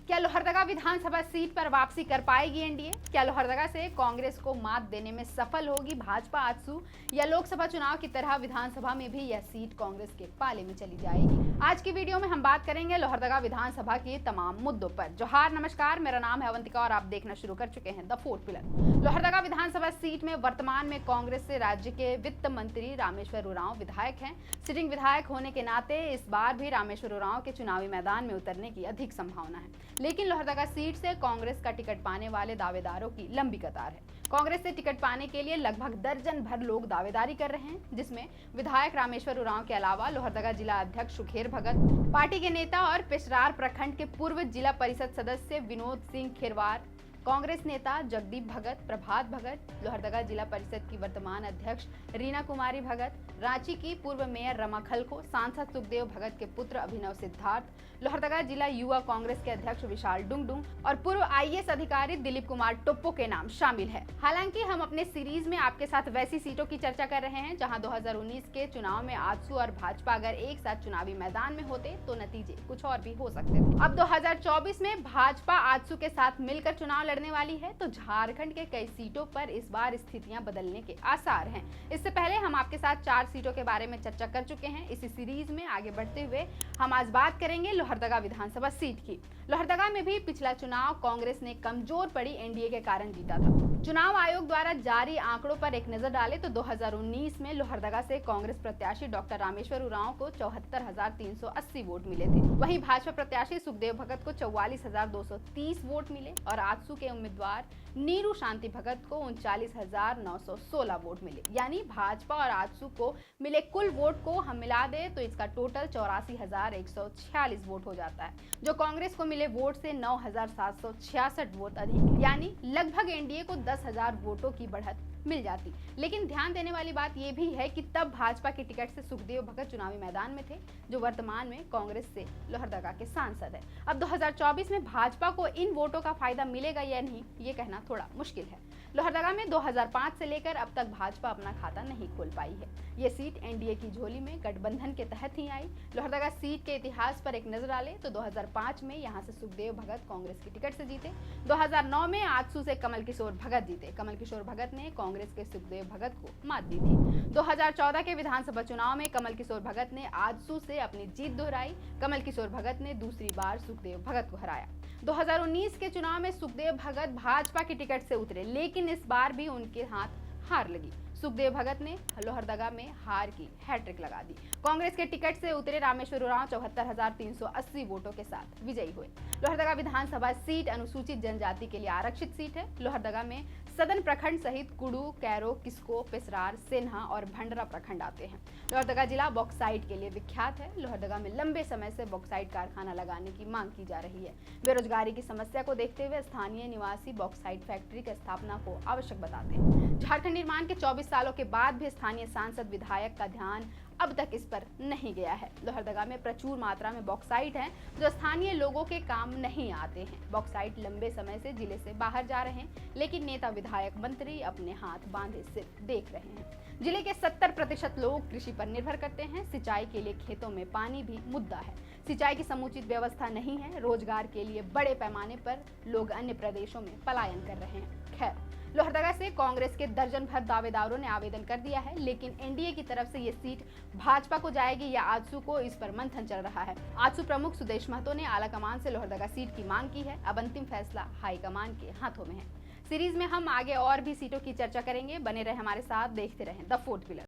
क्या लोहरदगा विधानसभा सीट पर वापसी कर पाएगी एनडीए? क्या लोहरदगा से कांग्रेस को मात देने में सफल होगी भाजपा आजसू, या लोकसभा चुनाव की तरह विधानसभा में भी यह सीट कांग्रेस के पाले में चली जाएगी? आज की वीडियो में हम बात करेंगे लोहरदगा विधानसभा के तमाम मुद्दों पर। जोहार, नमस्कार, मेरा नाम है अवंतिका और आप देखना शुरू कर चुके हैं the fourth pillar. Lohardaga Vidhan Sabha seat में वर्तमान में कांग्रेस से राज्य के वित्त मंत्री रामेश्वर उरांव विधायक हैं। सिटिंग विधायक होने के नाते इस बार भी रामेश्वर उरांव के चुनावी मैदान में उतरने की अधिक संभावना है, लेकिन लोहरदगा सीट से कांग्रेस का टिकट पाने वाले दावेदारों की लंबी कतार है। कांग्रेस से टिकट पाने के लिए लगभग दर्जन भर लोग दावेदारी कर रहे हैं, जिसमें विधायक रामेश्वर उरांव के अलावा लोहरदगा जिला अध्यक्ष सुखेर भगत, पार्टी के नेता और पेशरार प्रखंड के पूर्व जिला परिषद सदस्य विनोद सिंह खिरवार, कांग्रेस नेता जगदीप भगत, प्रभात भगत, लोहरदगा जिला परिषद की वर्तमान अध्यक्ष रीना कुमारी भगत, रांची की पूर्व मेयर रमा खलखो, सांसद सुखदेव भगत के पुत्र अभिनव सिद्धार्थ, लोहरदगा जिला युवा कांग्रेस के अध्यक्ष विशाल डुंगडुंग और पूर्व आईएएस अधिकारी दिलीप कुमार टोप्पो के नाम शामिल है। हालांकि हम अपने सीरीज में आपके साथ वैसी सीटों की चर्चा कर रहे हैं जहां 2019 के चुनाव में आजसू और भाजपा अगर एक साथ चुनावी मैदान में होते तो नतीजे कुछ और भी हो सकते थे। अब 2024 में भाजपा आजसू के साथ मिलकर चुनाव लड़ने वाली है, तो झारखंड के कई सीटों पर इस बार स्थितियां बदलने के आसार हैं। इससे पहले हम आपके साथ 4 सीटों के बारे में चर्चा कर चुके हैं। इसी सीरीज में आगे बढ़ते हुए हम आज बात करेंगे लोहरदगा विधानसभा सीट की। लोहरदगा में भी पिछला चुनाव कांग्रेस ने कमजोर पड़ी एनडीए के कारण जीता था। चुनाव आयोग द्वारा जारी आंकड़ों पर एक नजर डालें तो 2019 में लोहरदगा से कांग्रेस प्रत्याशी डॉक्टर रामेश्वर उरांव को 74,380 वोट मिले थे। वहीं भाजपा प्रत्याशी सुखदेव भगत को 44,230 वोट मिले और आजसू के उम्मीदवार नीरू शांति भगत को 39,916 वोट मिले। यानी भाजपा और आजसू को मिले कुल वोट को हम मिला दे तो इसका टोटल 84,146 वोट हो जाता है, जो कांग्रेस को मिले वोट से 9,766 वोट अधिक है। यानी लगभग एनडीए को 10,000 वोटों की बढ़त मिल जाती। लेकिन ध्यान देने वाली बात यह भी है कि तब भाजपा के टिकट से सुखदेव भगत चुनावी मैदान में थे, जो वर्तमान में कांग्रेस से लोहरदगा के सांसद है। अब 2024 में भाजपा को इन वोटों का फायदा मिलेगा या नहीं, ये कहना थोड़ा मुश्किल है। लोहरदगा में 2005 से लेकर अब तक भाजपा अपना खाता नहीं खोल पाई है। ये सीट एनडीए की झोली में गठबंधन के तहत ही आई। लोहरदगा सीट के इतिहास पर एक नजर डालें तो 2005 में यहां से सुखदेव भगत कांग्रेस के टिकट से जीते। 2009 में आजसू से कमल किशोर भगत जीते। कमल किशोर भगत ने कांग्रेस के सुखदेव भगत को मात दी थी। 2014 के विधानसभा चुनाव में कमल किशोर भगत ने आजसू से अपनी जीत दोहराई। कमल किशोर भगत ने दूसरी बार सुखदेव भगत को हराया। 2019 के चुनाव में सुखदेव भगत भाजपा के टिकट से उतरे, लेकिन इस बार भी उनके हाथ हार लगी। सुखदेव भगत ने लोहरदगा में हार की हैट्रिक लगा दी। कांग्रेस के टिकट से उतरे रामेश्वर उरांव 74,380 वोटों के साथ विजयी हुए। लोहरदगा विधानसभा सीट अनुसूचित जनजाति के लिए आरक्षित सीट है। लोहरदगा में सदन प्रखंड सहित कुडू, कैरो, किस्को, पेसरार, सेन्हा और भंडरा प्रखंड आते हैं। लोहरदगा जिला बॉक्साइट के लिए विख्यात है। लोहरदगा में लंबे समय से बॉक्साइट कारखाना लगाने की मांग की जा रही है। बेरोजगारी की समस्या को देखते हुए स्थानीय निवासी बॉक्साइट फैक्ट्री की स्थापना को आवश्यक बताते हैं। झारखंड निर्माण के 24 सालों के बाद भी स्थानीय सांसद विधायक का ध्यान अब तक इस पर नहीं गया है। लोहरदगा में प्रचुर मात्रा में बॉक्साइट है, जो स्थानीय लोगों के काम नहीं आते हैं। बॉक्साइट लंबे समय से जिले से बाहर जा रहे हैं, लेकिन नेता, विधायक, मंत्री अपने हाथ बांधे सिर्फ देख रहे हैं। जिले के 70% लोग कृषि पर निर्भर करते हैं। सिंचाई के लिए खेतों में पानी भी मुद्दा है। सिंचाई की समुचित व्यवस्था नहीं है। रोजगार के लिए बड़े पैमाने पर लोग अन्य प्रदेशों में पलायन कर रहे हैं। खैर, लोहरदगा से कांग्रेस के दर्जन भर दावेदारों ने आवेदन कर दिया है, लेकिन एनडीए की तरफ से ये सीट भाजपा को जाएगी या आजसू को, इस पर मंथन चल रहा है। आजसू प्रमुख सुदेश महतो ने आलाकमान से लोहरदगा सीट की मांग की है। अब अंतिम फैसला हाईकमान के हाथों में है। सीरीज में हम आगे और भी सीटों की चर्चा करेंगे। बने रहे हमारे साथ, देखते रहें द फोर्थ पिलर।